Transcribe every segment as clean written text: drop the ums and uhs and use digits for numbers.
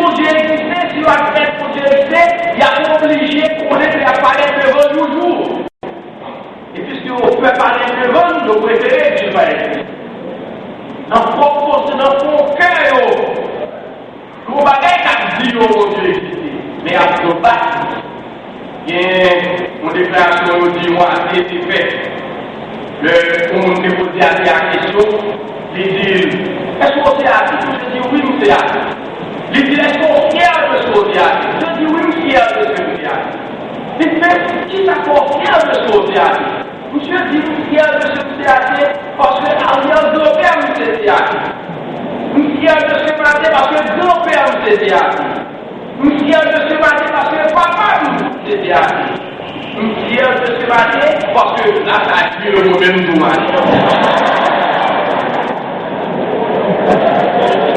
mon Dieu existait, si on a fait mon Dieu existait, il y a obligé qu'on ait apparaître devant toujours. Et puisque on peut apparaître devant, nous préférons Dieu va être. Dans mon cœur, nous ne dit mon Dieu existait. Mais à nos bas, il y a une déclaration qui dit moi, c'est fait. On me posé la question, il dit est-ce qu'on s'est assis? Je dis oui, on s'est assis. Il dit est-ce qu'on est fier de ce qu'on s'est assis? Je dis oui, on est fier de ce qu'on s'est assis. Il dit qui s'accorde fier de ce qu'on s'est assis? Monsieur dit fier de ce qu'on s'est assis parce que Ariel grand-père nous s'est assis. Nous fier de ce matin parce que grand-père nous s'est assis. Nous fier de ce matin parce que papa nous s'est assis. Nous fier de ce matin parce que là, ça a tué le mauvais nous.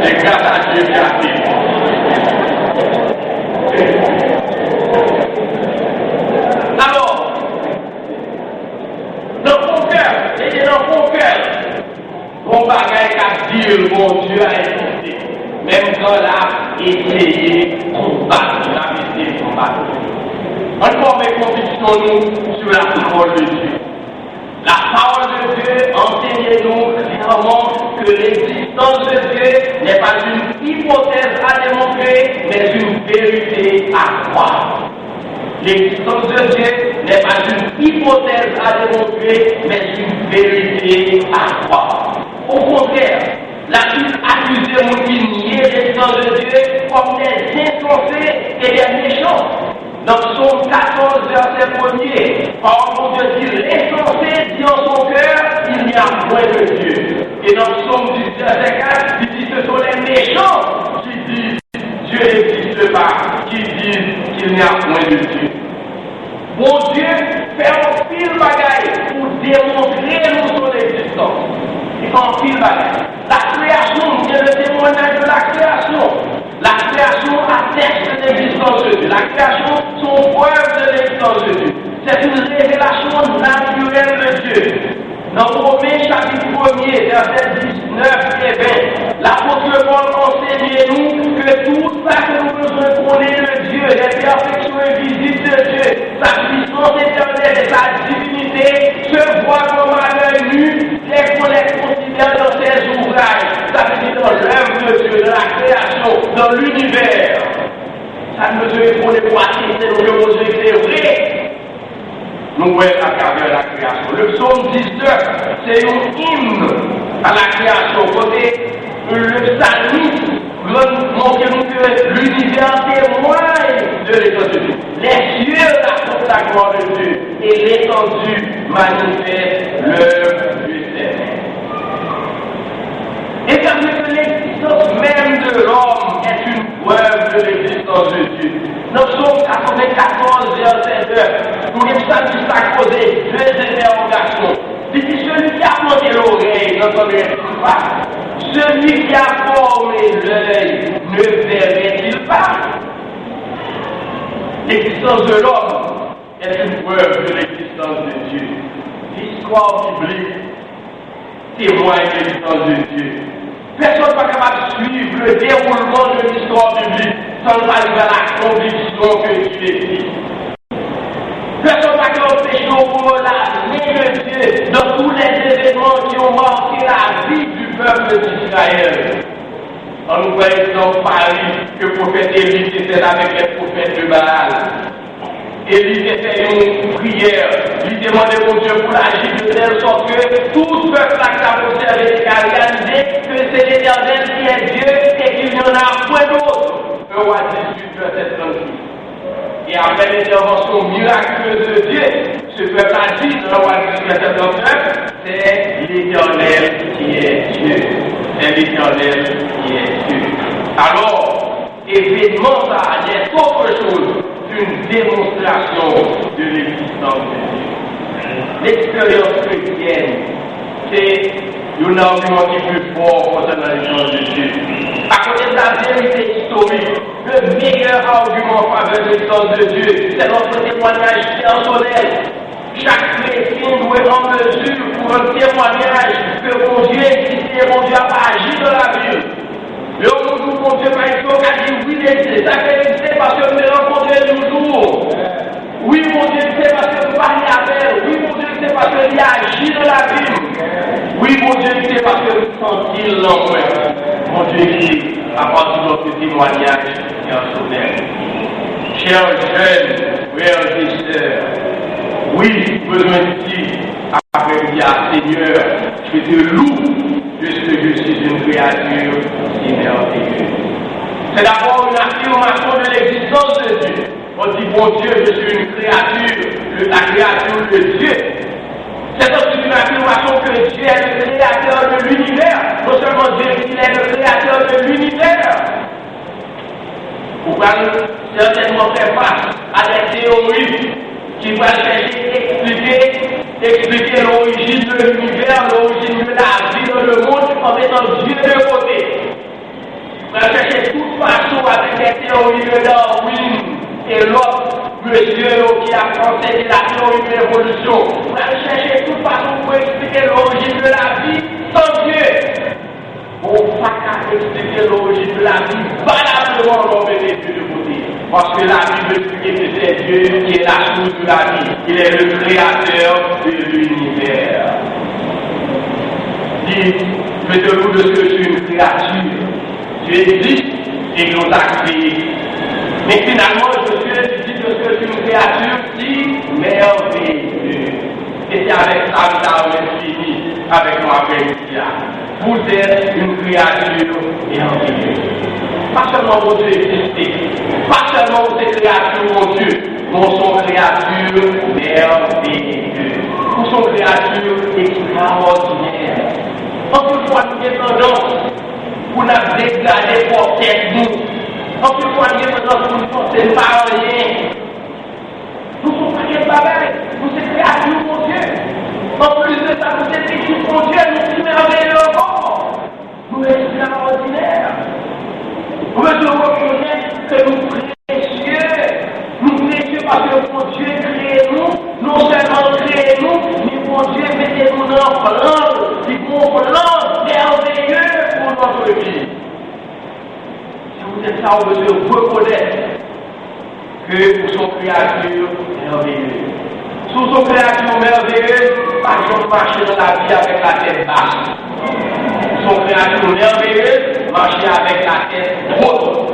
Et grâce à Dieu, j'ai appris. Alors, dans mon cœur, et dans mon cœur, mon bagage a dit, mon Dieu a existé. Même quand là, essayé de combattre, la visée de combattre. On forme conviction nous sur la parole de Dieu. La parole de Dieu enseigne-nous clairement que l'existence de Dieu n'est pas une hypothèse à démontrer, mais une vérité à croire. L'existence de Dieu n'est pas une hypothèse à démontrer, mais une vérité à croire. Au contraire, la Bible accuse les gens qui nient l'existence de Dieu comme des insensés et des méchants. Dans Psaume 14, verset 1er, par Dieu dit l'insensé dit en son cœur, il n'y a point de Dieu. Et dans Psaume 10, verset 4, il dit ce sont les méchants qui disent Dieu n'existe pas, qui disent qu'il n'y a point de Dieu. Mon Dieu fait un pile bagaille pour démontrer nous son existence. Il fait un pile bagaille. La création, c'est le témoignage de la création. La création atteste de l'existence de Dieu. La création sont preuve de l'existence de Dieu. C'est une révélation naturelle de Dieu. Dans Romains chapitre 1er, verset 19 et 20, l'apôtre Paul enseigne-nous que tout ça que nous besoin connaître de Dieu, les perfections invisibles de Dieu, sa puissance éternelle et sa divinité, se voit comme à l'œil nu dès qu'on les considère dans ses ouvrages. Ça veut dire dans l'œuvre de Dieu, dans la création, dans l'univers. Ça ne veut pour les poitiers, c'est le besoin c'est vrai. Nous voyons à travers la création. Le psaume 19, c'est un hymne à la création. Côté le psalmiste montre-nous que l'univers témoigne de l'étendue de Dieu. Les cieux racontent la gloire de Dieu et l'étendue manifeste l'œuvre du Seigneur. Et parce que l'existence même de l'homme est une preuve de l'existence de Dieu. Dans Psaume 94, verset 2, nous les psalmistes à poser deux interrogations. Il dit celui qui a planté l'oreille n'entendrait-il pas? Celui qui a formé l'œil ne verrait-il pas? L'existence de l'homme est une preuve de l'existence de Dieu. L'histoire biblique témoigne de l'existence de Dieu. Personne n'est pas capable de suivre le déroulement de l'histoire biblique sans arriver à la conviction que Dieu existe. Personne n'est pas capable de pécher pour la main de Dieu dans tous les événements qui ont marqué la vie du peuple d'Israël. On nous voit exemple Paris que le prophète Élie était avec les prophètes de Baal. Élie était une prière, lui demandait au Dieu pour agir de telle sorte que tout peuple qui a observé et a réalisé que c'est l'Éternel qui est Dieu et qu'il n'y en a point d'autre. Le roi 18, verset 36. Et après l'intervention miraculeuse de Dieu, ce peuple a dit dans le roi 18, verset 39, c'est l'Éternel qui est Dieu. C'est l'Éternel qui est Dieu. Alors, évidemment, ça n'est autre chose qu'une démonstration de l'existence de Dieu. L'expérience chrétienne, c'est un argument qui est plus fort concernant l'existence de Dieu. À côté de la vérité historique, le meilleur argument en faveur de l'existence de Dieu, c'est notre témoignage personnel. Chaque chrétien doit être en mesure pour un témoignage que mon Dieu existe et mon Dieu a agi dans la vie. Le monde mon Dieu, par exemple, a dit oui, c'est ça que c'est parce que nous les rencontrons toujours. Oui, mon Dieu, c'est parce que nous parlons avec. Oui, mon Dieu, c'est parce qu'il agit dans la vie. Oui, mon Dieu, c'est parce que nous sentons l'envers. Mon Dieu, qui, à partir de notre témoignage, est un souvenir. Chers jeunes, frères et sœurs, oui, besoin d'ici, après dire, Seigneur, je te loue de ce que je suis une créature si merveilleuse. C'est d'abord une affirmation de l'existence de Dieu. On dit, bon Dieu, je suis une créature, la créature de Dieu. C'est aussi une affirmation que Dieu est le créateur de l'univers. Non seulement Dieu, il est le créateur de l'univers. Vous allez certainement faire face à des théories qui vont chercher à expliquer l'origine de l'univers, l'origine de la vie dans le monde en mettant Dieu de côté. Vous allez chercher toute façon avec des théories de Darwin et l'autre monsieur qui a conseillé la théorie de l'évolution. Vous allez chercher toute façon pour expliquer l'origine de la vie sans Dieu. On ne peut pas expliquer l'origine de la vie valablement l'homme et Dieu de côté. Parce que la Bible explique que c'est Dieu qui est la source de la vie. Il est le créateur de l'univers. Dit, je te loue de ce que je suis une créature. Tu existes et nous a créé. Mais finalement, je suis dit de ce que je suis une créature si merveilleuse. Et c'est avec ça que ça va fini avec moi après vous êtes une créature merveilleuse. Pas seulement vous existez, pas seulement vous êtes créature, mon Dieu, nous sommes créatures merveilleuses. Nous sommes créatures extraordinaires. En plus, fois, nous avons tendance pour nous dégrader pour tête nous. En plus, fois, nous avons tendance pour nous porter par rien. Nous sommes pas des bagailles, nous sommes créatures, mon Dieu. En plus de ça, nous êtes équipes, mon Dieu, nous sommes merveilleux encore. Nous sommes extraordinaires. Nous devons reconnaître que nous précieux. Nous précieux parce que mon Dieu crée nous, non seulement crée nous, mais mon Dieu mettez-nous dans un plan, qui vont plan merveilleux pour notre vie. Si vous êtes ça, vous devez reconnaître que nous sommes créatures merveilleuses. Sous nos créatures merveilleuses, pas de marcher dans la vie avec la tête basse. Nous sommes créatures merveilleuses, marcher avec la tête haute.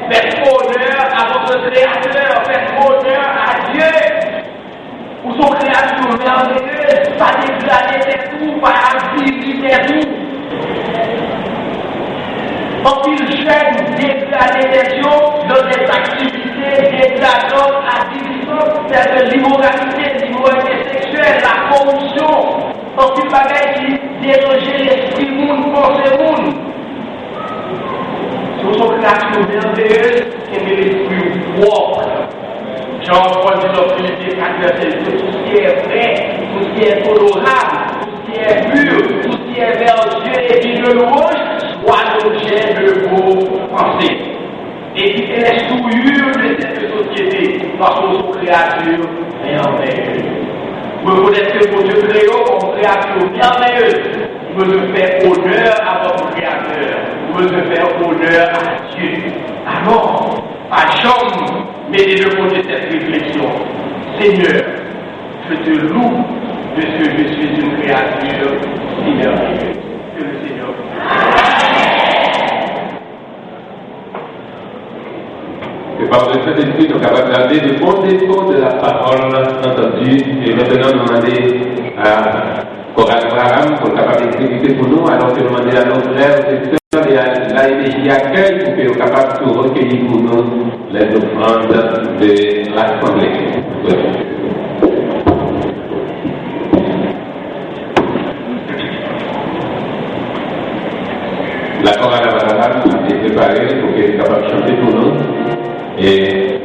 Faites honneur à votre créateur, faites honneur à Dieu. Nous sommes créatures merveilleuses, pas dégrader tout, pas activiter tout. En plus jeune, dégrader des choses dans des activités dégradantes, addictives, telles que l'immoralité, l'immoralité sexuelle, la corruption, en plus bagaille qui déroger l'esprit monde, pensée monde. Si nous sommes créatures merveilleuses, et l'esprit propre. Jean-Paul dit dans Philippiens 4, verset 2, tout ce qui est vrai, tout ce qui est honorable, tout ce qui est pur, tout ce qui est vertueux et digne de louange, soit l'objet de vos pensées. Évitez les souillures de cette société, parce que nous sommes créatures merveilleuses. Vous reconnaissez que vos Dieu créé comme créatures merveilleuses. Vous devez faire honneur à votre créateur. Vous devez faire honneur à Dieu. Alors, à chambre, mettez de côté cette réflexion. Seigneur, je te loue de ce que je suis une créature si merveilleuse. Que le Seigneur. Et par le Saint-Esprit, nous sommes capables de garder de bons défauts de la parole entendue et maintenant demander à Coral Abraham pour capable d'exécuter pour nous, alors que demander à nos frères et sœurs et à l'AMJ accueil pour qu'ils soient capables de recueillir pour nous les offrandes de l'Assemblée. La chorale Abraham a été préparée pour qu'elle soit capable de chanter pour nous. Et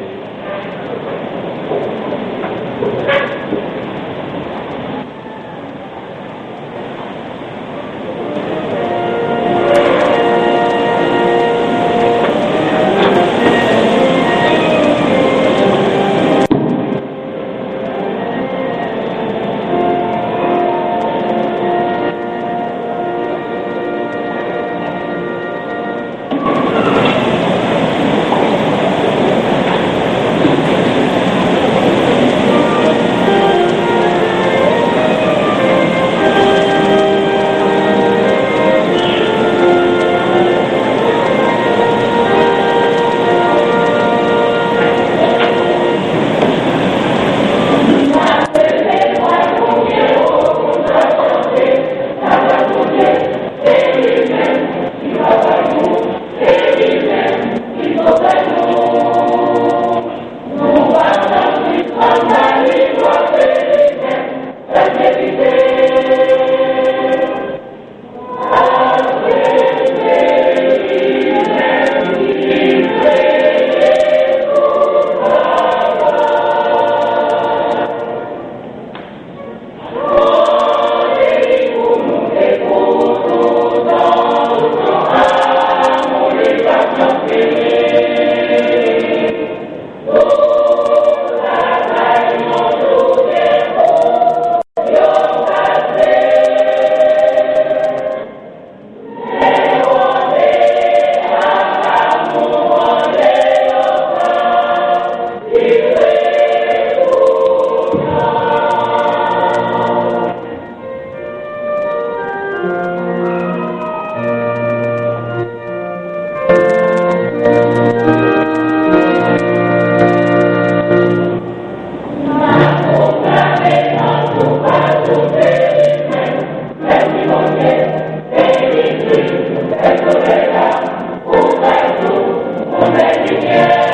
lumière.